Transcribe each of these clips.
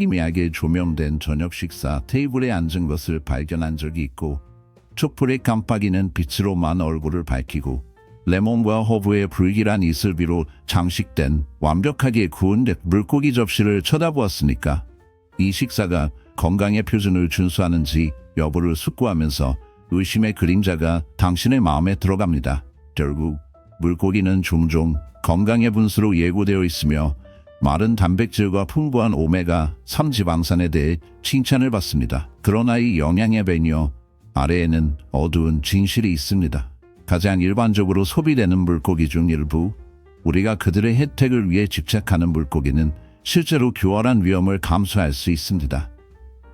희미하게 조명된 저녁 식사 테이블에 앉은 것을 발견한 적이 있고, 촛불의 깜빡이는 빛으로만 얼굴을 밝히고, 레몬과 허브의 불길한 이슬비로 장식된 완벽하게 구운 물고기 접시를 쳐다보았으니까 이 식사가 건강의 표준을 준수하는지 여부를 숙고하면서 의심의 그림자가 당신의 마음에 들어갑니다. 결국 물고기는 종종 건강의 분수로 예고되어 있으며 마른 단백질과 풍부한 오메가3 지방산에 대해 칭찬을 받습니다. 그러나 이 영양의 배녀 아래에는 어두운 진실이 있습니다. 가장 일반적으로 소비되는 물고기 중 일부, 우리가 그들의 혜택을 위해 집착하는 물고기는 실제로 교활한 위험을 감수할 수 있습니다.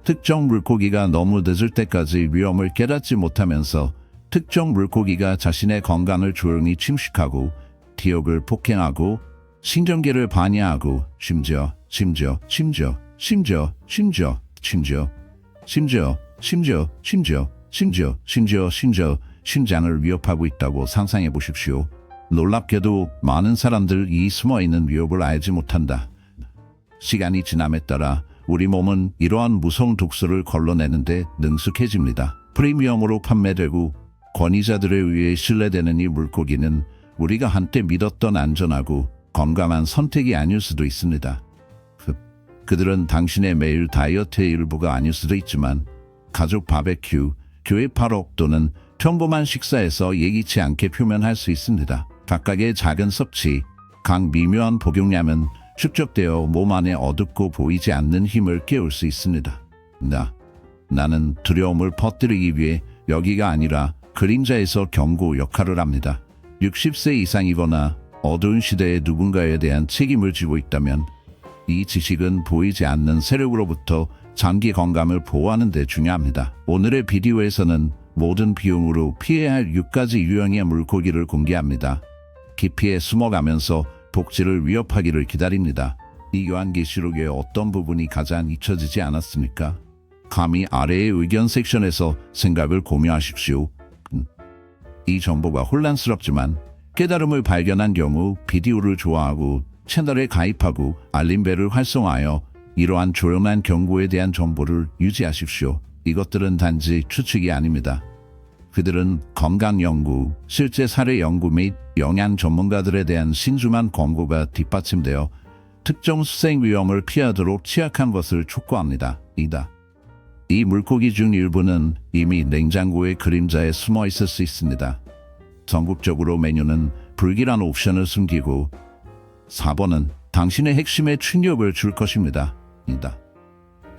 특정 물고기가 너무 늦을 때까지 위험을 깨닫지 못하면서 특정 물고기가 자신의 건강을 조용히 침식하고 기억을 폭행하고 신경계를 반야하고 심지어 심장을 위협하고 있다고 상상해 보십시오. 놀랍게도 많은 사람들 이 숨어있는 위협을 알지 못한다. 시간이 지남에 따라 우리 몸은 이러한 무서운 독소를 걸러내는데 능숙해집니다. 프리미엄으로 판매되고 권위자들에 의해 신뢰되는 이 물고기는 우리가 한때 믿었던 안전하고 건강한 선택이 아닐 수도 있습니다. 그들은 당신의 매일 다이어트의 일부가 아닐 수도 있지만 가족 바베큐, 교회 파록 또는 평범한 식사에서 예기치 않게 표면할 수 있습니다. 각각의 작은 섭취, 각 미묘한 복용량은 축적되어 몸 안에 어둡고 보이지 않는 힘을 깨울 수 있습니다. 나는 두려움을 퍼뜨리기 위해 여기가 아니라 그림자에서 경고 역할을 합니다. 60세 이상이거나 어두운 시대의 누군가에 대한 책임을 지고 있다면 이 지식은 보이지 않는 세력으로부터 장기 건강을 보호하는 데 중요합니다. 오늘의 비디오에서는 모든 비용으로 피해야 할 6가지 유형의 물고기를 공개합니다. 깊이에 숨어가면서 복지를 위협하기를 기다립니다. 이 요한계시록의 어떤 부분이 가장 잊혀지지 않았습니까? 감히 아래의 의견 섹션에서 생각을 공유하십시오. 이 정보가 혼란스럽지만 깨달음을 발견한 경우 비디오를 좋아하고 채널에 가입하고 알림벨을 활성화하여 이러한 조용한 경고에 대한 정보를 유지하십시오. 이것들은 단지 추측이 아닙니다. 그들은 건강 연구, 실제 사례 연구 및 영양 전문가들에 대한 신중한 권고가 뒷받침되어 특정 수생 위험을 피하도록 취약한 것을 촉구합니다. 이 물고기 중 일부는 이미 냉장고의 그림자에 숨어 있을 수 있습니다. 전국적으로 메뉴는 불길한 옵션을 숨기고 4번은 당신의 핵심에 충격을 줄 것입니다.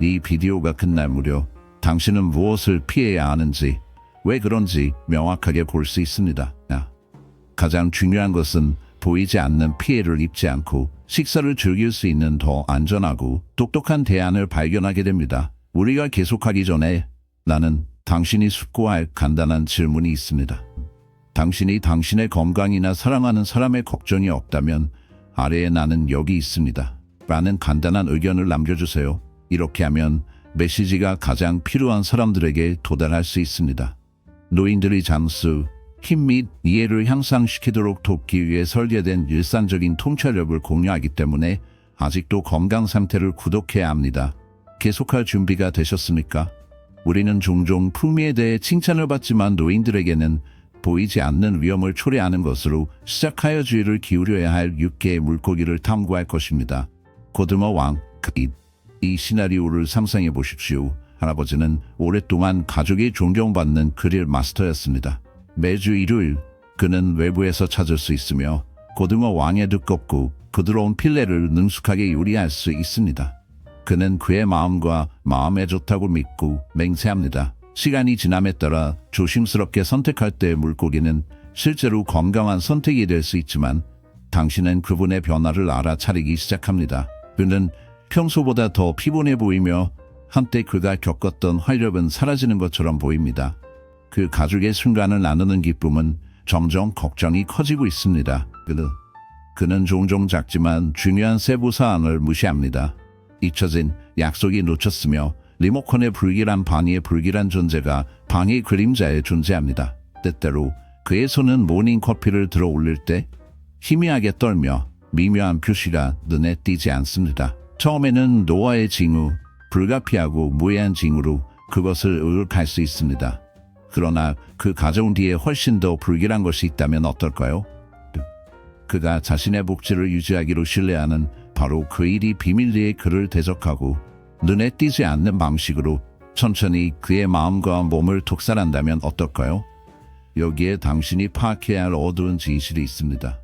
이 비디오가 끝날 무렵 당신은 무엇을 피해야 하는지, 왜 그런지 명확하게 볼 수 있습니다. 가장 중요한 것은 보이지 않는 피해를 입지 않고 식사를 즐길 수 있는 더 안전하고 똑똑한 대안을 발견하게 됩니다. 우리가 계속하기 전에 나는 당신이 숙고할 간단한 질문이 있습니다. 당신이 당신의 건강이나 사랑하는 사람의 걱정이 없다면 아래에 나는 여기 있습니다. 라는 간단한 의견을 남겨주세요. 이렇게 하면 메시지가 가장 필요한 사람들에게 도달할 수 있습니다. 노인들이 잠수, 힘 및 이해를 향상시키도록 돕기 위해 설계된 일상적인 통찰력을 공유하기 때문에 아직도 건강 상태를 구독해야 합니다. 계속할 준비가 되셨습니까? 우리는 종종 풍미에 대해 칭찬을 받지만 노인들에게는 보이지 않는 위험을 초래하는 것으로 시작하여 주의를 기울여야 할 6개의 물고기를 탐구할 것입니다. 고등어 왕, 이 시나리오를 상상해 보십시오. 할아버지는 오랫동안 가족이 존경받는 그릴 마스터였습니다. 매주 일요일 그는 외부에서 찾을 수 있으며 고등어 왕의 두껍고 부드러운 필레를 능숙하게 요리할 수 있습니다. 그는 그의 마음과 마음에 좋다고 믿고 맹세합니다. 시간이 지남에 따라 조심스럽게 선택할 때 물고기는 실제로 건강한 선택이 될 수 있지만 당신은 그분의 변화를 알아차리기 시작합니다. 그는 평소보다 더 피곤해 보이며 한때 그가 겪었던 활력은 사라지는 것처럼 보입니다. 그 가족의 순간을 나누는 기쁨은 점점 걱정이 커지고 있습니다. 그는 종종 작지만 중요한 세부 사안을 무시합니다. 잊혀진 약속이 놓쳤으며 리모컨의 불길한 방해의 불길한 존재가 방해 그림자에 존재합니다. 때때로 그의 손은 모닝커피를 들어 올릴 때 희미하게 떨며 미묘한 표시가 눈에 띄지 않습니다. 처음에는 노화의 징후, 불가피하고 무해한 징후로 그것을 의혹할 수 있습니다. 그러나 그 가져온 뒤에 훨씬 더 불길한 것이 있다면 어떨까요? 그가 자신의 복지를 유지하기로 신뢰하는 바로 그 일이 비밀리에 그를 대적하고 눈에 띄지 않는 방식으로 천천히 그의 마음과 몸을 독살한다면 어떨까요? 여기에 당신이 파악해야 할 어두운 진실이 있습니다.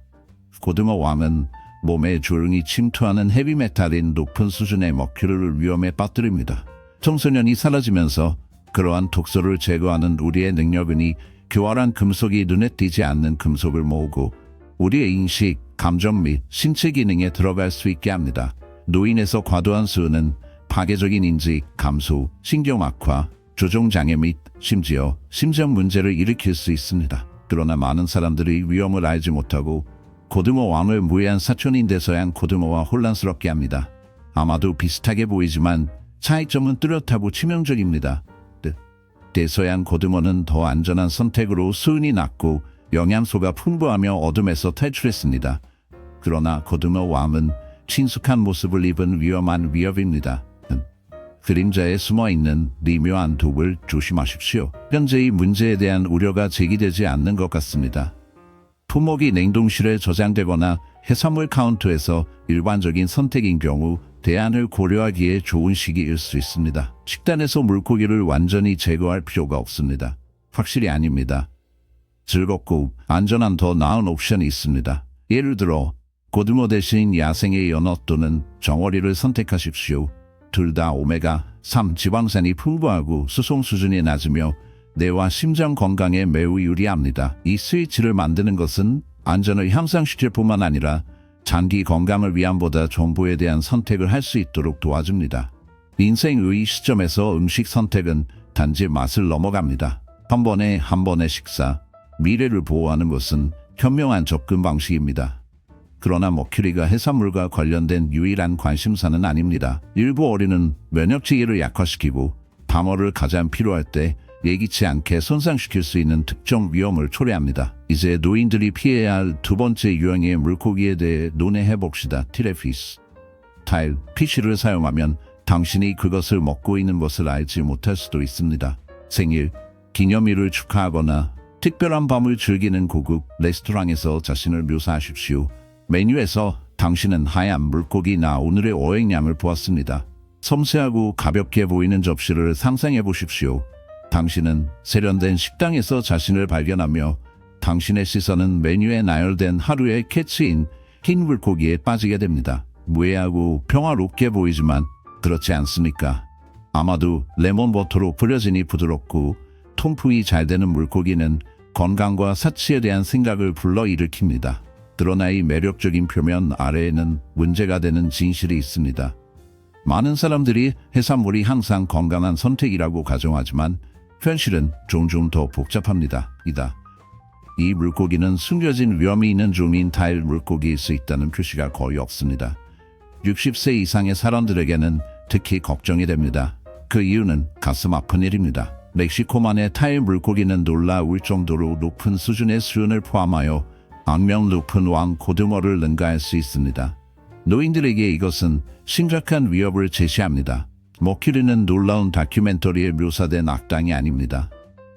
고등어 왕은 몸에 조용히 침투하는 헤비메탈인 높은 수준의 머큐리를 위험에 빠뜨립니다. 청소년이 사라지면서 그러한 독소를 제거하는 우리의 능력은 교활한 금속이 눈에 띄지 않는 금속을 모으고 우리의 인식, 감정 및 신체 기능에 들어갈 수 있게 합니다. 노인에서 과도한 수은은 파괴적인 인지, 감소, 신경 악화, 조종장애 및 심지어 심장 문제를 일으킬 수 있습니다. 그러나 많은 사람들이 위험을 알지 못하고 고등어 왕을 무해한 사촌인 대서양 고등어와 혼란스럽게 합니다. 아마도 비슷하게 보이지만 차이점은 뚜렷하고 치명적입니다. 대서양 고등어는 더 안전한 선택으로 수은이 낮고 영양소가 풍부하며 어둠에서 탈출했습니다. 그러나 고등어 왕은 친숙한 모습을 입은 위험한 위협입니다. 그림자에 숨어있는 미묘한 독을 조심하십시오. 현재 이 문제에 대한 우려가 제기되지 않는 것 같습니다. 품목이 냉동실에 저장되거나 해산물 카운터에서 일반적인 선택인 경우 대안을 고려하기에 좋은 시기일 수 있습니다. 식단에서 물고기를 완전히 제거할 필요가 없습니다. 확실히 아닙니다. 즐겁고 안전한 더 나은 옵션이 있습니다. 예를 들어 고등어 대신 야생의 연어 또는 정어리를 선택하십시오. 둘 다 오메가3 지방산이 풍부하고 수송 수준이 낮으며 뇌와 심장 건강에 매우 유리합니다. 이 스위치를 만드는 것은 안전을 향상시킬 뿐만 아니라 장기 건강을 위한 보다 정보에 대한 선택을 할 수 있도록 도와줍니다. 인생의 시점에서 음식 선택은 단지 맛을 넘어갑니다. 한 번의 식사, 미래를 보호하는 것은 현명한 접근 방식입니다. 그러나 머큐리가 해산물과 관련된 유일한 관심사는 아닙니다. 일부 어린은 면역체계를 약화시키고 방어를 가장 필요할 때 예기치 않게 손상시킬 수 있는 특정 위험을 초래합니다. 이제 노인들이 피해야 할 두 번째 유형의 물고기에 대해 논의해 봅시다. 티레피스. 타일, 피쉬를 사용하면 당신이 그것을 먹고 있는 것을 알지 못할 수도 있습니다. 생일, 기념일을 축하하거나 특별한 밤을 즐기는 고급 레스토랑에서 자신을 묘사하십시오. 메뉴에서 당신은 하얀 물고기나 오늘의 어획량을 보았습니다. 섬세하고 가볍게 보이는 접시를 상상해 보십시오. 당신은 세련된 식당에서 자신을 발견하며 당신의 시선은 메뉴에 나열된 하루의 캐치인 흰 물고기에 빠지게 됩니다. 무해하고 평화롭게 보이지만 그렇지 않습니까? 아마도 레몬버터로 뿌려지니 부드럽고 통풍이 잘 되는 물고기는 건강과 사치에 대한 생각을 불러일으킵니다. 그러나 이 매력적인 표면 아래에는 문제가 되는 진실이 있습니다. 많은 사람들이 해산물이 항상 건강한 선택이라고 가정하지만 현실은 종종 더 복잡합니다. 이 물고기는 숨겨진 위험이 있는 종인 타일 물고기일 수 있다는 표시가 거의 없습니다. 60세 이상의 사람들에게는 특히 걱정이 됩니다. 그 이유는 가슴 아픈 일입니다. 멕시코만의 타일 물고기는 놀라울 정도로 높은 수준의 수은을 포함하여 악명 높은 왕 고등어를 능가할 수 있습니다. 노인들에게 이것은 심각한 위협을 제시합니다. 머큐리는 놀라운 다큐멘터리에 묘사된 악당이 아닙니다.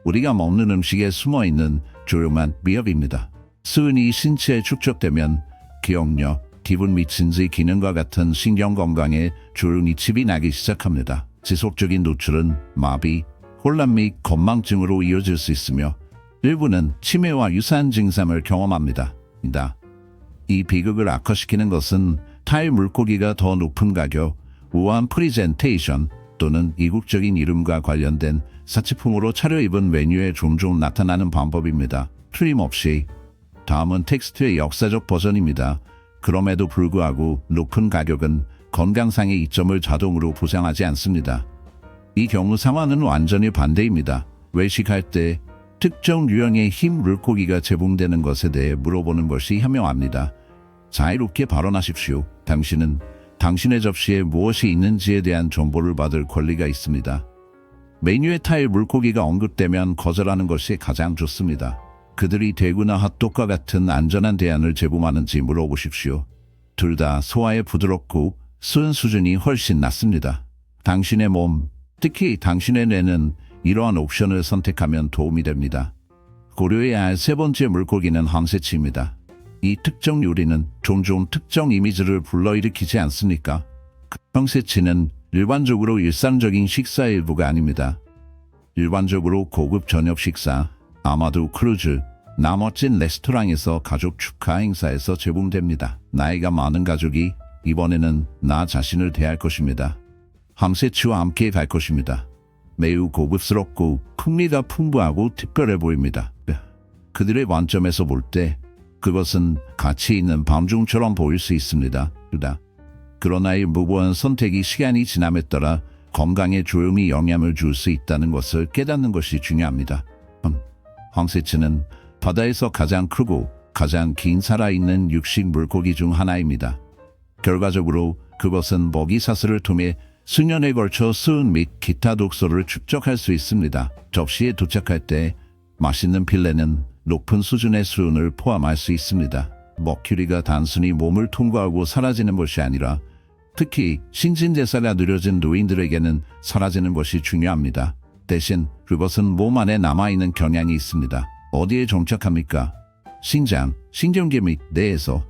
우리가 먹는 음식에 숨어있는 조용한 위협입니다. 수은이 신체에 축적되면 기억력, 기분 및 진지 기능과 같은 신경 건강에 조용히 칩이 나기 시작합니다. 지속적인 노출은 마비, 혼란 및 건망증으로 이어질 수 있으며 일부는 치매와 유사한 증상을 경험합니다. 이 비극을 악화시키는 것은 타일 물고기가 더 높은 가격, 우아한 프리젠테이션 또는 이국적인 이름과 관련된 사치품으로 차려입은 메뉴에 종종 나타나는 방법입니다. 틀림없이 다음은 텍스트의 역사적 버전입니다. 그럼에도 불구하고 높은 가격은 건강상의 이점을 자동으로 보장하지 않습니다. 이 경우 상황은 완전히 반대입니다. 외식할 때 특정 유형의 흰 물고기가 제공되는 것에 대해 물어보는 것이 현명합니다. 자유롭게 발언하십시오. 당신은 당신의 접시에 무엇이 있는지에 대한 정보를 받을 권리가 있습니다. 메뉴에 타일 물고기가 언급되면 거절하는 것이 가장 좋습니다. 그들이 대구나 핫도그와 같은 안전한 대안을 제공하는지 물어보십시오. 둘 다 소화에 부드럽고 수은 수준이 훨씬 낮습니다. 당신의 몸, 특히 당신의 뇌는 이러한 옵션을 선택하면 도움이 됩니다. 고려해야 할 세 번째 물고기는 황새치입니다. 이 특정 요리는 종종 특정 이미지를 불러일으키지 않습니까? 황새치는 일반적으로 일상적인 식사의 일부가 아닙니다. 일반적으로 고급 저녁 식사, 아마도 크루즈, 나 멋진 레스토랑에서 가족 축하 행사에서 제공됩니다. 나이가 많은 가족이 이번에는 나 자신을 대할 것입니다. 황새치와 함께 갈 것입니다. 매우 고급스럽고 풍미가 풍부하고 특별해 보입니다. 그들의 관점에서 볼 때 그것은 가치 있는 방중처럼 보일 수 있습니다. 그러나 이 무고한 선택이 시간이 지남에 따라 건강에 조용히 영향을 줄 수 있다는 것을 깨닫는 것이 중요합니다. 황새치는 바다에서 가장 크고 가장 긴 살아있는 육식 물고기 중 하나입니다. 결과적으로 그것은 먹이 사슬을 통해 수년에 걸쳐 수은 및 기타 독소를 축적할 수 있습니다. 접시에 도착할 때 맛있는 필레는 높은 수준의 수은을 포함할 수 있습니다. 머큐리가 단순히 몸을 통과하고 사라지는 것이 아니라 특히 신진대사가 느려진 노인들에게는 사라지는 것이 중요합니다. 대신 그것은 몸 안에 남아있는 경향이 있습니다. 어디에 정착합니까? 신장, 신경계 및 뇌에서.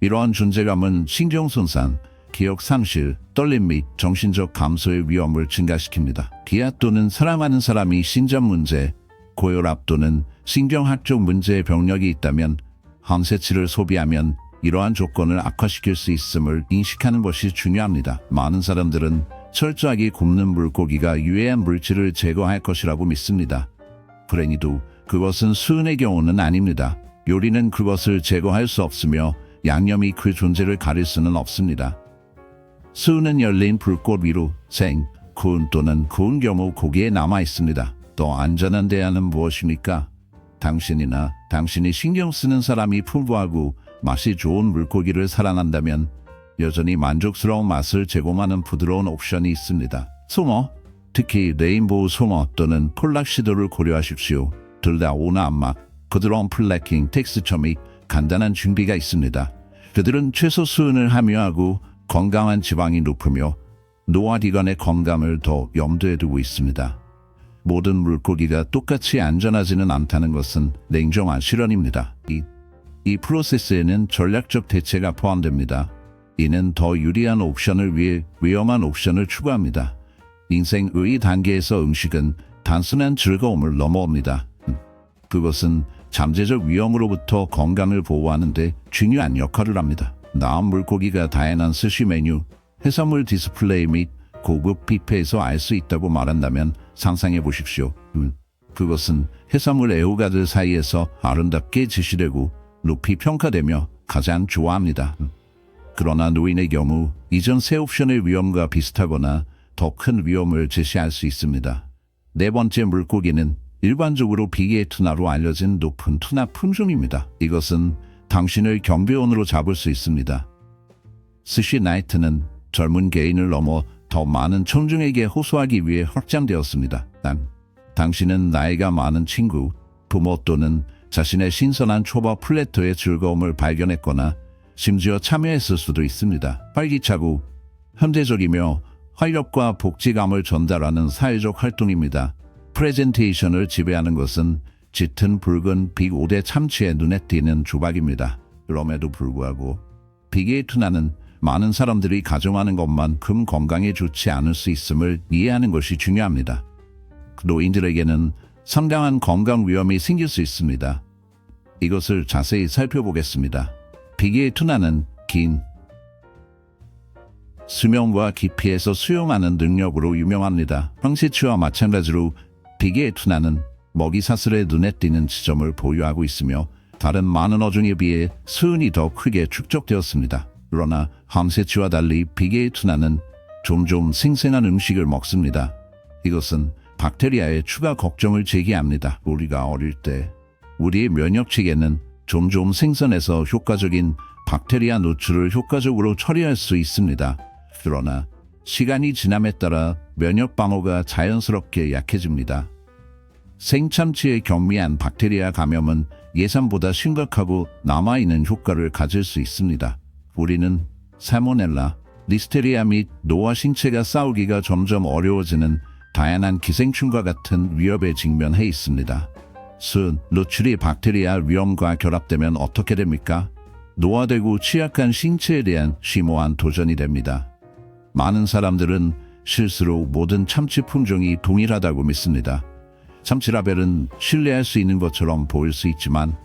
이러한 존재감은 신경 손상, 기억 상실, 떨림 및 정신적 감소의 위험을 증가시킵니다. 기아 또는 사랑하는 사람이 신장 문제, 고혈압 또는 신경학적 문제의 병력이 있다면 황새치를 소비하면 이러한 조건을 악화시킬 수 있음을 인식하는 것이 중요합니다. 많은 사람들은 철저하게 굽는 물고기가 유해한 물질을 제거할 것이라고 믿습니다. 불행히도 그것은 수은의 경우는 아닙니다. 요리는 그것을 제거할 수 없으며 양념이 그 존재를 가릴 수는 없습니다. 수은은 열린 불꽃 위로 구운 또는 구운 경우 고기에 남아 있습니다. 더 안전한 대안은 무엇입니까? 당신이나 당신이 신경 쓰는 사람이 풍부하고 맛이 좋은 물고기를 사랑한다면 여전히 만족스러운 맛을 제공하는 부드러운 옵션이 있습니다. 송어, 특히 레인보우 송어 또는 폴락시도를 고려하십시오. 둘 다 온화한 부드러운 플래킹 텍스처 및 간단한 준비가 있습니다. 그들은 최소 수은을 함유하고 건강한 지방이 높으며 노화기관의 건강을 더 염두에 두고 있습니다. 모든 물고기가 똑같이 안전하지는 않다는 것은 냉정한 실현입니다. 이 프로세스에는 전략적 대체가 포함됩니다. 이는 더 유리한 옵션을 위해 위험한 옵션을 추구합니다. 인생의 단계에서 음식은 단순한 즐거움을 넘어옵니다. 그것은 잠재적 위험으로부터 건강을 보호하는 데 중요한 역할을 합니다. 나은 물고기가 다양한 스시 메뉴, 해산물 디스플레이 및 고급 뷔페에서 알 수 있다고 말한다면 상상해 보십시오. 그것은 해산물 애호가들 사이에서 아름답게 제시되고 높이 평가되며 가장 좋아합니다. 그러나 노인의 경우 이전 세 옵션의 위험과 비슷하거나 더 큰 위험을 제시할 수 있습니다. 네 번째 물고기는 일반적으로 비계의 투나로 알려진 높은 투나 품종입니다. 이것은 당신을 경비원으로 잡을 수 있습니다. 스시 나이트는 젊은 개인을 넘어 더 많은 청중에게 호소하기 위해 확장되었습니다. 당신은 나이가 많은 친구, 부모 또는 자신의 신선한 초밥 플래터의 즐거움을 발견했거나 심지어 참여했을 수도 있습니다. 활기차고 현대적이며 활력과 복지감을 전달하는 사회적 활동입니다. 프레젠테이션을 지배하는 것은 짙은 붉은 빅 5대 참치의 눈에 띄는 조각입니다. 그럼에도 불구하고 비계의 투나는 많은 사람들이 가정하는 것만큼 건강에 좋지 않을 수 있음을 이해하는 것이 중요합니다. 노인들에게는 상당한 건강 위험이 생길 수 있습니다. 이것을 자세히 살펴보겠습니다. 비계의 투나는 긴 수명과 깊이에서 수용하는 능력으로 유명합니다. 황새치와 마찬가지로 비계의 투나는 먹이 사슬의 눈에 띄는 지점을 보유하고 있으며 다른 많은 어종에 비해 수은이 더 크게 축적되었습니다. 그러나 황새치와 달리 비계의 투나는 종종 생생한 음식을 먹습니다. 이것은 박테리아의 추가 걱정을 제기합니다. 우리가 어릴 때 우리의 면역체계는 종종 생선에서 효과적인 박테리아 노출을 효과적으로 처리할 수 있습니다. 그러나 시간이 지남에 따라 면역 방어가 자연스럽게 약해집니다. 생참치의 경미한 박테리아 감염은 예상보다 심각하고 남아있는 효과를 가질 수 있습니다. 우리는 살모넬라, 리스테리아 및 노화 신체가 싸우기가 점점 어려워지는 다양한 기생충과 같은 위협에 직면해 있습니다. 수, 노출이 박테리아 위험과 결합되면 어떻게 됩니까? 노화되고 취약한 신체에 대한 심오한 도전이 됩니다. 많은 사람들은 실수로 모든 참치 품종이 동일하다고 믿습니다. 참치라벨은 신뢰할 수 있는 것처럼 보일 수 있지만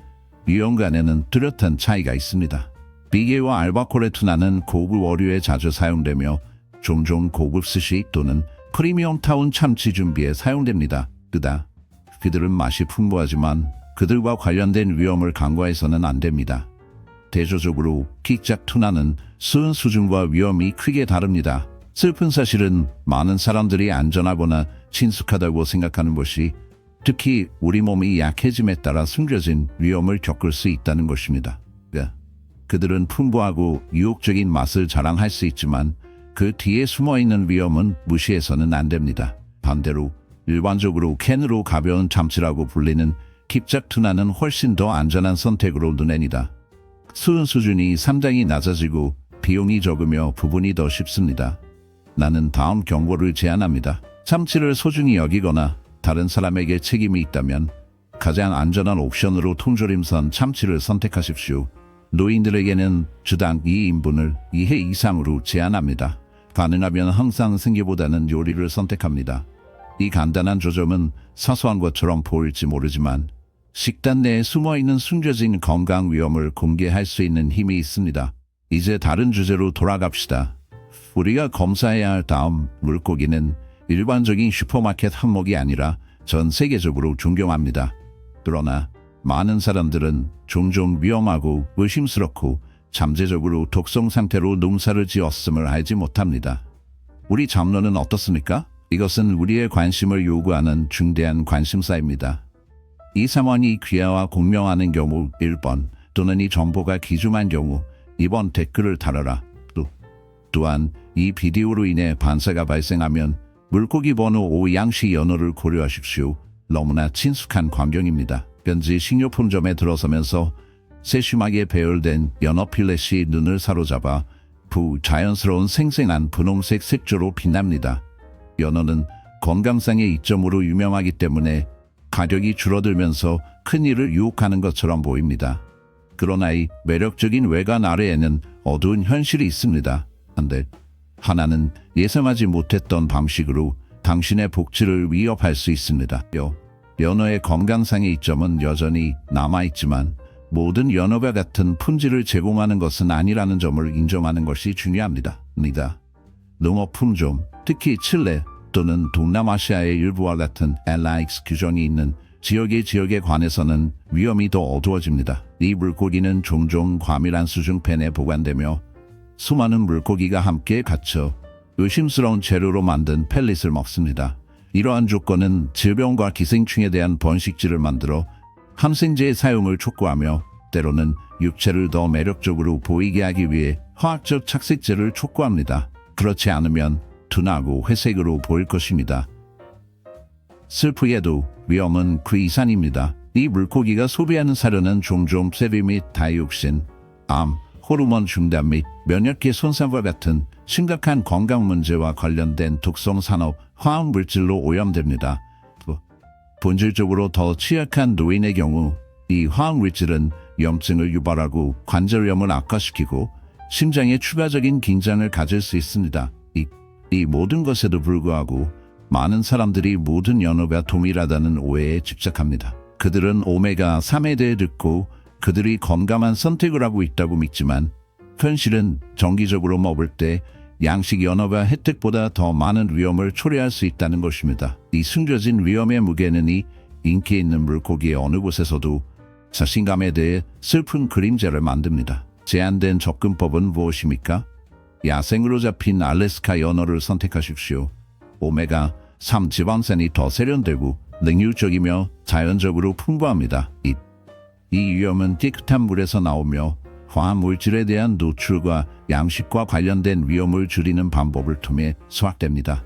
위험 간에는 뚜렷한 차이가 있습니다. 비계와 알바코레투나는 고급 어류에 자주 사용되며 종종 고급 스시 또는 프리미엄 타운 참치 준비에 사용됩니다. 그들은 맛이 풍부하지만 그들과 관련된 위험을 간과해서는 안 됩니다. 대조적으로 킥작 투나는 수은 수준과 위험이 크게 다릅니다. 슬픈 사실은 많은 사람들이 안전하거나 친숙하다고 생각하는 것이 특히 우리 몸이 약해짐에 따라 숨겨진 위험을 겪을 수 있다는 것입니다. 그들은 풍부하고 유혹적인 맛을 자랑할 수 있지만 그 뒤에 숨어있는 위험은 무시해서는 안 됩니다. 반대로 일반적으로 캔으로 가벼운 참치라고 불리는 킥작 투나는 훨씬 더 안전한 선택으로 눈에니다. 수은 수준이 상당히 낮아지고 비용이 적으며 부분이 더 쉽습니다. 나는 다음 경고를 제안합니다. 참치를 소중히 여기거나 다른 사람에게 책임이 있다면 가장 안전한 옵션으로 통조림선 참치를 선택하십시오. 노인들에게는 주당 2인분을 2회 이상으로 제한합니다. 가능하면 항상 생계보다는 요리를 선택합니다. 이 간단한 조정은 사소한 것처럼 보일지 모르지만 식단 내에 숨어있는 숨겨진 건강 위험을 공개할 수 있는 힘이 있습니다. 이제 다른 주제로 돌아갑시다. 우리가 검사해야 할 다음 물고기는 일반적인 슈퍼마켓 항목이 아니라 전 세계적으로 존경합니다. 그러나 많은 사람들은 종종 위험하고 의심스럽고 잠재적으로 독성 상태로 농사를 지었음을 알지 못합니다. 우리 잡론은 어떻습니까? 이것은 우리의 관심을 요구하는 중대한 관심사입니다. 이 상황이 귀하와 공명하는 경우 1번 또는 이 정보가 기중한 경우 2번 댓글을 달아라. 또한 이 비디오로 인해 반사가 발생하면 물고기 번호 5 양식 연어를 고려하십시오. 너무나 친숙한 광경입니다. 현지 식료품점에 들어서면서 세심하게 배열된 연어 필렛이 눈을 사로잡아 자연스러운 생생한 분홍색 색조로 빛납니다. 연어는 건강상의 이점으로 유명하기 때문에 가격이 줄어들면서 큰일을 유혹하는 것처럼 보입니다. 그러나 이 매력적인 외관 아래에는 어두운 현실이 있습니다. 한데 하나는 예상하지 못했던 방식으로 당신의 복지를 위협할 수 있습니다. 연어의 건강상의 이점은 여전히 남아있지만 모든 연어와 같은 품질을 제공하는 것은 아니라는 점을 인정하는 것이 중요합니다. 농업 품종, 특히 칠레 또는 동남아시아의 일부와 같은 LIX 규정이 있는 지역에 관해서는 위험이 더 어두워집니다. 이 물고기는 종종 과밀한 수중팬에 보관되며 수많은 물고기가 함께 갇혀 의심스러운 재료로 만든 펠릿을 먹습니다. 이러한 조건은 질병과 기생충에 대한 번식지를 만들어 항생제의 사용을 촉구하며 때로는 육체를 더 매력적으로 보이게 하기 위해 화학적 착색제를 촉구합니다. 그렇지 않으면 둔하고 회색으로 보일 것입니다. 슬프게도 위험은 그 이상입니다. 이 물고기가 소비하는 사료는 종종 세리 및 다이옥신, 암, 호르몬 중단 및 면역계 손상과 같은 심각한 건강 문제와 관련된 독성 산업 화학 물질로 오염됩니다. 본질적으로 더 취약한 노인의 경우 이 화학 물질은 염증을 유발하고 관절염을 악화시키고 심장에 추가적인 긴장을 가질 수 있습니다. 이 모든 것에도 불구하고 많은 사람들이 모든 연어가 동일하다는 오해에 집착합니다. 그들은 오메가3에 대해 듣고 그들이 건강한 선택을 하고 있다고 믿지만 현실은 정기적으로 먹을 때 양식 연어가 혜택보다 더 많은 위험을 초래할 수 있다는 것입니다. 이 숨겨진 위험의 무게는 이 인기 있는 물고기의 어느 곳에서도 자신감에 대해 슬픈 그림자를 만듭니다. 제한된 접근법은 무엇입니까? 야생으로 잡힌 알래스카 연어를 선택하십시오. 오메가3 지방산이 더 세련되고 능률적이며 자연적으로 풍부합니다. 이 위험은 깨끗한 물에서 나오며 화학물질에 대한 노출과 양식과 관련된 위험을 줄이는 방법을 통해 소화됩니다.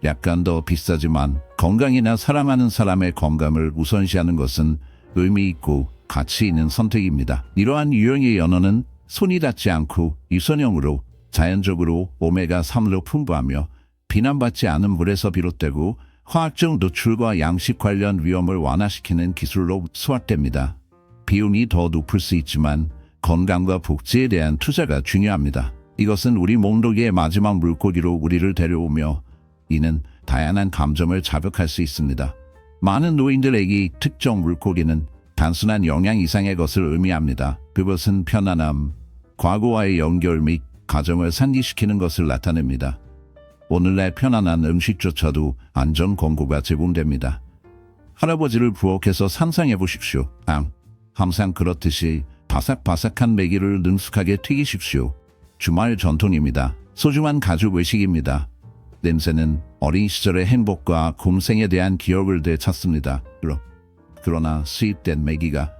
약간 더 비싸지만 건강이나 사랑하는 사람의 건강을 우선시하는 것은 의미 있고 가치 있는 선택입니다. 이러한 유형의 연어는 손이 닿지 않고 유선형으로 자연적으로 오메가3로 풍부하며 비난받지 않은 물에서 비롯되고 화학적 노출과 양식 관련 위험을 완화시키는 기술로 소화됩니다. 비용이 더 높을 수 있지만 건강과 복지에 대한 투자가 중요합니다. 이것은 우리 목록의 마지막 물고기로 우리를 데려오며 이는 다양한 감정을 자극할 수 있습니다. 많은 노인들에게 특정 물고기는 단순한 영양 이상의 것을 의미합니다. 그것은 편안함, 과거와의 연결 및 가정을 상기시키는 것을 나타냅니다. 오늘날 편안한 음식조차도 안전 권고가 제공됩니다. 할아버지를 부엌에서 상상해 보십시오. 항상 그렇듯이 바삭바삭한 메기를 능숙하게 튀기십시오. 주말 전통입니다. 소중한 가족 의식입니다. 냄새는 어린 시절의 행복과 곰생에 대한 기억을 되찾습니다. 그러나 수입된 메기가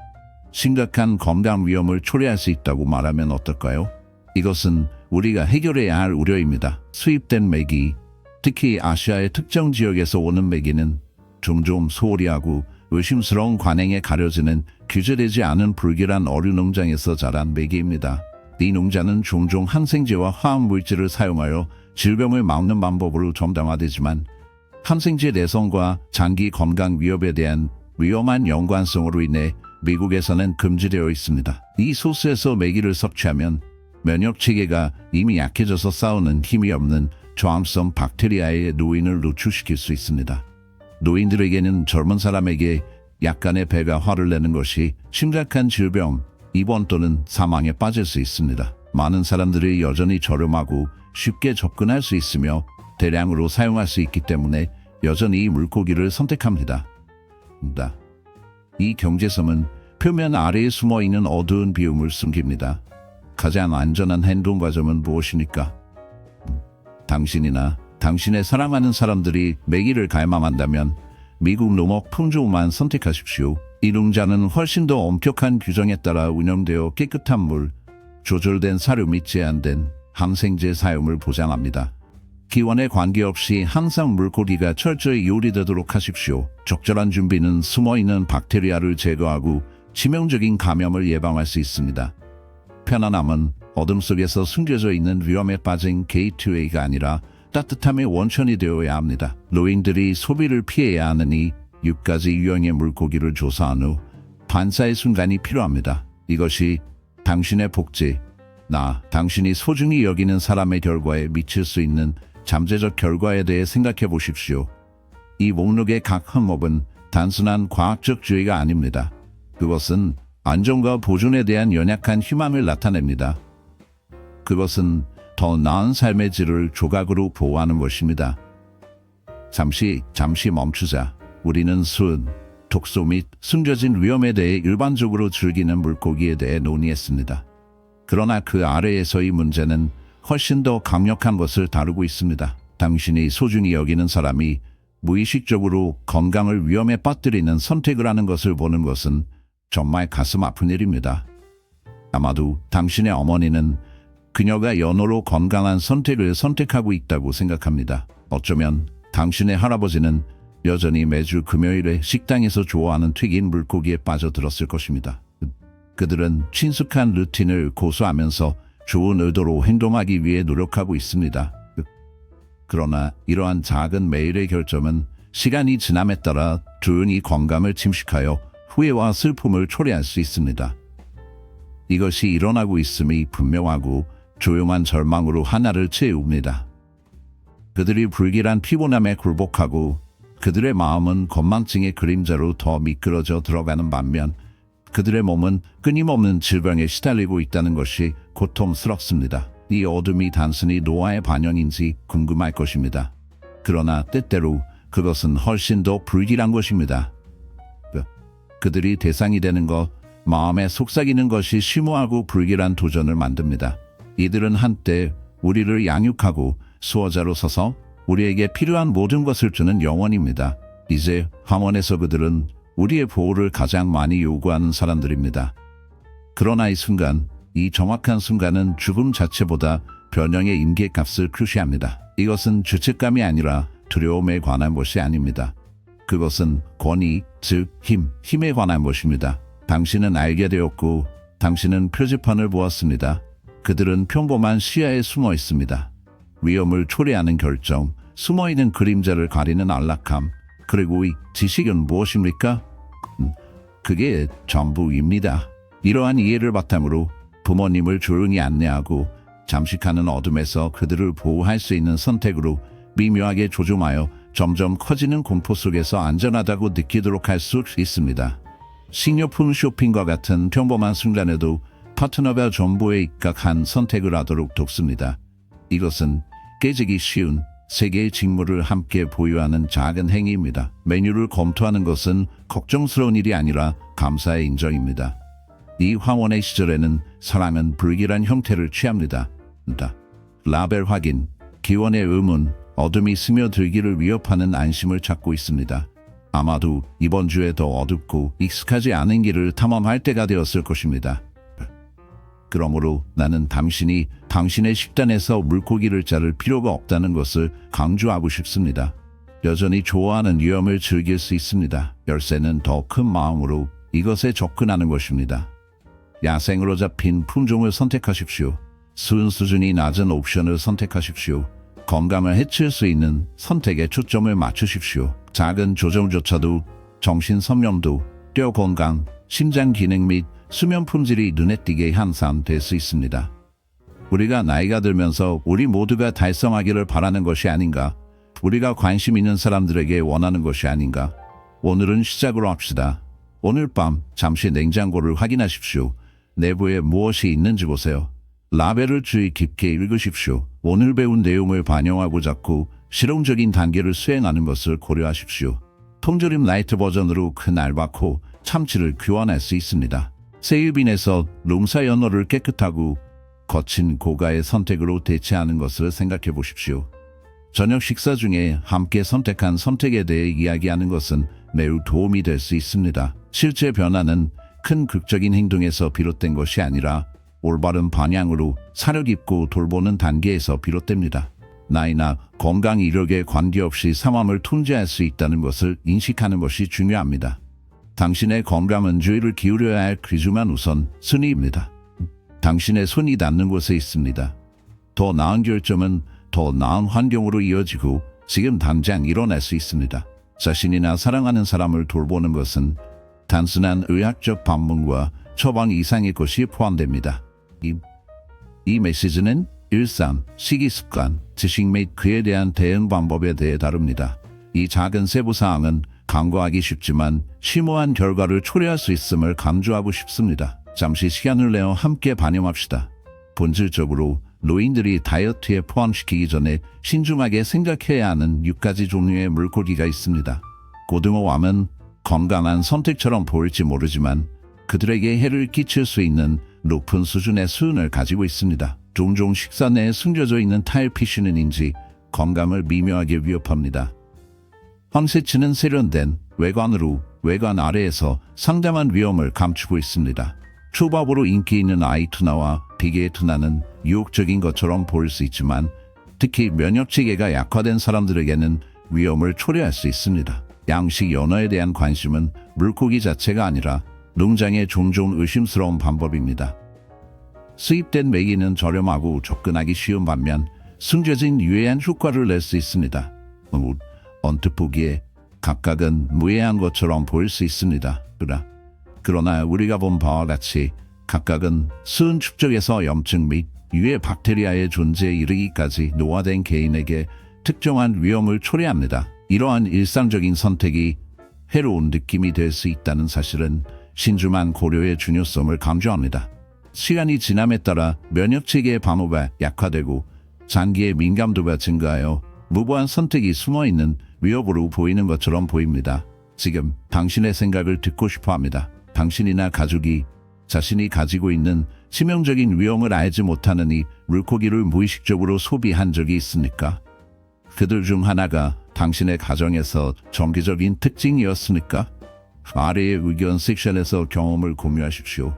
심각한 건강 위험을 초래할 수 있다고 말하면 어떨까요? 이것은 우리가 해결해야 할 우려입니다. 수입된 메기, 특히 아시아의 특정 지역에서 오는 메기는 종종 소홀히 하고 의심스러운 관행에 가려지는 규제되지 않은 불길한 어류 농장에서 자란 메기입니다. 이 농자는 종종 항생제와 화학물질을 사용하여 질병을 막는 방법으로 정당화되지만 항생제 내성과 장기 건강 위협에 대한 위험한 연관성으로 인해 미국에서는 금지되어 있습니다. 이 소스에서 메기를 섭취하면 면역 체계가 이미 약해져서 싸우는 힘이 없는 저항성 박테리아의 노인을 노출시킬 수 있습니다. 노인들에게는 젊은 사람에게 약간의 배가 화를 내는 것이 심각한 질병, 입원 또는 사망에 빠질 수 있습니다. 많은 사람들이 여전히 저렴하고 쉽게 접근할 수 있으며 대량으로 사용할 수 있기 때문에 여전히 이 물고기를 선택합니다. 이 경제섬은 표면 아래에 숨어있는 어두운 비움을 숨깁니다. 가장 안전한 행동 과정은 무엇입니까? 당신이나 당신의 사랑하는 사람들이 메기를 갈망한다면 미국 농업 품종만 선택하십시오. 이 농자는 훨씬 더 엄격한 규정에 따라 운영되어 깨끗한 물, 조절된 사료 및 제한된 항생제 사용을 보장합니다. 기원에 관계없이 항상 물고기가 철저히 요리되도록 하십시오. 적절한 준비는 숨어있는 박테리아를 제거하고 치명적인 감염을 예방할 수 있습니다. 편안함은 어둠 속에서 숨겨져 있는 위험에 빠진 게이트웨이가 아니라 따뜻함의 원천이 되어야 합니다. 노인들이 소비를 피해야 하느니 6가지 유형의 물고기를 조사한 후 반사의 순간이 필요합니다. 이것이 당신의 복지, 당신이 소중히 여기는 사람의 결과에 미칠 수 있는 잠재적 결과에 대해 생각해 보십시오. 이 목록의 각 항목은 단순한 과학적 주의가 아닙니다. 그것은 안전과 보존에 대한 연약한 희망을 나타냅니다. 그것은 더 나은 삶의 질을 조각으로 보호하는 것입니다. 잠시 멈추자. 우리는 수은, 독소 및 숨겨진 위험에 대해 일반적으로 즐기는 물고기에 대해 논의했습니다. 그러나 그 아래에서의 문제는 훨씬 더 강력한 것을 다루고 있습니다. 당신이 소중히 여기는 사람이 무의식적으로 건강을 위험에 빠뜨리는 선택을 하는 것을 보는 것은 정말 가슴 아픈 일입니다. 아마도 당신의 어머니는 그녀가 연호로 건강한 선택을 선택하고 있다고 생각합니다. 어쩌면 당신의 할아버지는 여전히 매주 금요일에 식당에서 좋아하는 튀긴 물고기에 빠져들었을 것입니다. 그들은 친숙한 루틴을 고수하면서 좋은 의도로 행동하기 위해 노력하고 있습니다. 그러나 이러한 작은 매일의 결정은 시간이 지남에 따라 조용히 건강을 침식하여 후회와 슬픔을 초래할 수 있습니다. 이것이 일어나고 있음이 분명하고 조용한 절망으로 하나를 채웁니다. 그들이 불길한 피곤함에 굴복하고 그들의 마음은 건망증의 그림자로 더 미끄러져 들어가는 반면 그들의 몸은 끊임없는 질병에 시달리고 있다는 것이 고통스럽습니다. 이 어둠이 단순히 노화의 반영인지 궁금할 것입니다. 그러나 때때로 그것은 훨씬 더 불길한 것입니다. 그들이 대상이 되는 것, 마음에 속삭이는 것이 심오하고 불길한 도전을 만듭니다. 이들은 한때 우리를 양육하고 수호자로 서서 우리에게 필요한 모든 것을 주는 영혼입니다. 이제 황혼에서 그들은 우리의 보호를 가장 많이 요구하는 사람들입니다. 그러나 이 정확한 순간은 죽음 자체보다 변형의 임계값을 표시합니다. 이것은 죄책감이 아니라 두려움에 관한 것이 아닙니다. 그것은 권위, 즉 힘에 관한 것입니다. 당신은 알게 되었고 당신은 표지판을 보았습니다. 그들은 평범한 시야에 숨어 있습니다. 위험을 초래하는 결정, 숨어있는 그림자를 가리는 안락함, 그리고 이 지식은 무엇입니까? 그게 전부입니다. 이러한 이해를 바탕으로 부모님을 조용히 안내하고 잠식하는 어둠에서 그들을 보호할 수 있는 선택으로 미묘하게 조종하여 점점 커지는 공포 속에서 안전하다고 느끼도록 할 수 있습니다. 식료품 쇼핑과 같은 평범한 순간에도 파트너가 정보에 입각한 선택을 하도록 돕습니다. 이것은 깨지기 쉬운 세 개의 직무를 함께 보유하는 작은 행위입니다. 메뉴를 검토하는 것은 걱정스러운 일이 아니라 감사의 인정입니다. 이 황혼의 시절에는 사람은 불길한 형태를 취합니다. 라벨 확인, 기원의 의문, 어둠이 스며들기를 위협하는 안심을 찾고 있습니다. 아마도 이번 주에 더 어둡고 익숙하지 않은 길을 탐험할 때가 되었을 것입니다. 그러므로 나는 당신이 당신의 식단에서 물고기를 자를 필요가 없다는 것을 강조하고 싶습니다. 여전히 좋아하는 위험을 즐길 수 있습니다. 열쇠는 더 큰 마음으로 이것에 접근하는 것입니다. 야생으로 잡힌 품종을 선택하십시오. 수은 수준이 낮은 옵션을 선택하십시오. 건강을 해칠 수 있는 선택에 초점을 맞추십시오. 작은 조정조차도 정신 선명도, 뼈 건강, 심장 기능 및 수면 품질이 눈에 띄게 향상될 수 있습니다. 우리가 나이가 들면서 우리 모두가 달성하기를 바라는 것이 아닌가? 우리가 관심 있는 사람들에게 원하는 것이 아닌가? 오늘은 시작으로 합시다. 오늘 밤 잠시 냉장고를 확인하십시오. 내부에 무엇이 있는지 보세요. 라벨을 주의 깊게 읽으십시오. 오늘 배운 내용을 반영하고 자꾸 실용적인 단계를 수행하는 것을 고려하십시오. 통조림 라이트 버전으로 큰 알바코, 참치를 교환할 수 있습니다. 세일빈에서 룸사 연어를 깨끗하고 거친 고가의 선택으로 대체하는 것을 생각해 보십시오. 저녁 식사 중에 함께 선택한 선택에 대해 이야기하는 것은 매우 도움이 될 수 있습니다. 실제 변화는 큰 극적인 행동에서 비롯된 것이 아니라 올바른 방향으로 사려 깊고 돌보는 단계에서 비롯됩니다. 나이나 건강 이력에 관계없이 상황을 통제할 수 있다는 것을 인식하는 것이 중요합니다. 당신의 건강은 주의를 기울여야 할 귀중한 우선 순위입니다. 당신의 손이 닿는 곳에 있습니다. 더 나은 결정은 더 나은 환경으로 이어지고 지금 당장 일어날 수 있습니다. 자신이나 사랑하는 사람을 돌보는 것은 단순한 의학적 방문과 처방 이상의 것이 포함됩니다. 이 메시지는 일상, 식이습관, 지식 및 그에 대한 대응 방법에 대해 다룹니다. 이 작은 세부사항은 간과하기 쉽지만 심오한 결과를 초래할 수 있음을 강조하고 싶습니다. 잠시 시간을 내어 함께 반영합시다. 본질적으로 노인들이 다이어트에 포함시키기 전에 신중하게 생각해야 하는 6가지 종류의 물고기가 있습니다. 고등어암은 건강한 선택처럼 보일지 모르지만 그들에게 해를 끼칠 수 있는 높은 수준의 수은을 가지고 있습니다. 종종 식사 내에 숨겨져 있는 타일피쉬는인지 건강을 미묘하게 위협합니다. 황새치는 세련된 외관으로 외관 아래에서 상당한 위험을 감추고 있습니다. 초밥으로 인기 있는 아이투나와 비계의 투나는 유혹적인 것처럼 보일 수 있지만 특히 면역체계가 약화된 사람들에게는 위험을 초래할 수 있습니다. 양식 연어에 대한 관심은 물고기 자체가 아니라 농장의 종종 의심스러운 방법입니다. 수입된 메기는 저렴하고 접근하기 쉬운 반면 숨겨진 유해한 효과를 낼 수 있습니다. 언뜻 보기에 각각은 무해한 것처럼 보일 수 있습니다. 그러나 우리가 본 바와 같이 각각은 수은 축적에서 염증 및 유해 박테리아의 존재에 이르기까지 노화된 개인에게 특정한 위험을 초래합니다. 이러한 일상적인 선택이 해로운 느낌이 될 수 있다는 사실은 신중한 고려의 중요성을 강조합니다. 시간이 지남에 따라 면역체계의 방어가 약화되고 장기의 민감도가 증가하여 무고한 선택이 숨어있는 위협으로 보이는 것처럼 보입니다. 지금 당신의 생각을 듣고 싶어합니다. 당신이나 가족이 자신이 가지고 있는 치명적인 위험을 알지 못하는 이 물고기를 무의식적으로 소비한 적이 있습니까? 그들 중 하나가 당신의 가정에서 정기적인 특징이었습니까? 아래의 의견 섹션에서 경험을 공유하십시오.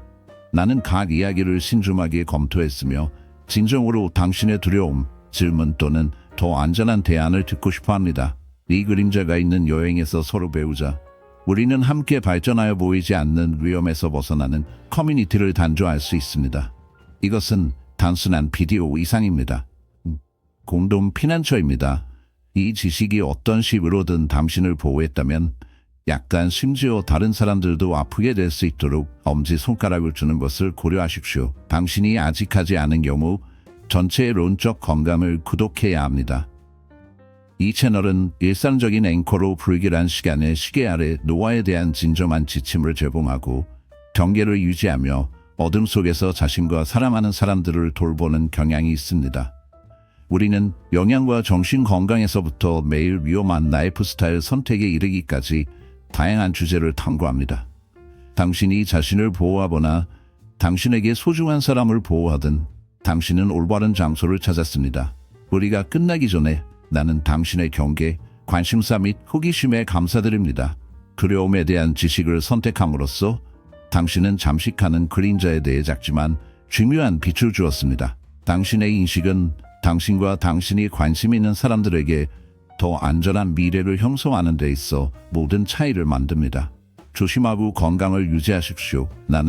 나는 각 이야기를 신중하게 검토했으며 진정으로 당신의 두려움, 질문 또는 더 안전한 대안을 듣고 싶어합니다. 이 그림자가 있는 여행에서 서로 배우자. 우리는 함께 발전하여 보이지 않는 위험에서 벗어나는 커뮤니티를 단조할 수 있습니다. 이것은 단순한 비디오 이상입니다. 공동 피난처입니다. 이 지식이 어떤 식으로든 당신을 보호했다면 약간 심지어 다른 사람들도 아프게 될 수 있도록 엄지손가락을 주는 것을 고려하십시오. 당신이 아직 하지 않은 경우 전체의 론적 건강을 구독해야 합니다. 이 채널은 일상적인 앵커로 불길한 시간의 시계 아래 노화에 대한 진정한 지침을 제공하고 경계를 유지하며 어둠 속에서 자신과 사랑하는 사람들을 돌보는 경향이 있습니다. 우리는 영양과 정신 건강에서부터 매일 위험한 라이프 스타일 선택에 이르기까지 다양한 주제를 탐구합니다. 당신이 자신을 보호하거나 당신에게 소중한 사람을 보호하든 당신은 올바른 장소를 찾았습니다. 우리가 끝나기 전에 나는 당신의 경계, 관심사 및 호기심에 감사드립니다. 두려움에 대한 지식을 선택함으로써 당신은 잠식하는 그림자에 대해 작지만 중요한 빛을 주었습니다. 당신의 인식은 당신과 당신이 관심 있는 사람들에게 더 안전한 미래를 형성하는 데 있어 모든 차이를 만듭니다. 조심하고 건강을 유지하십시오. 나는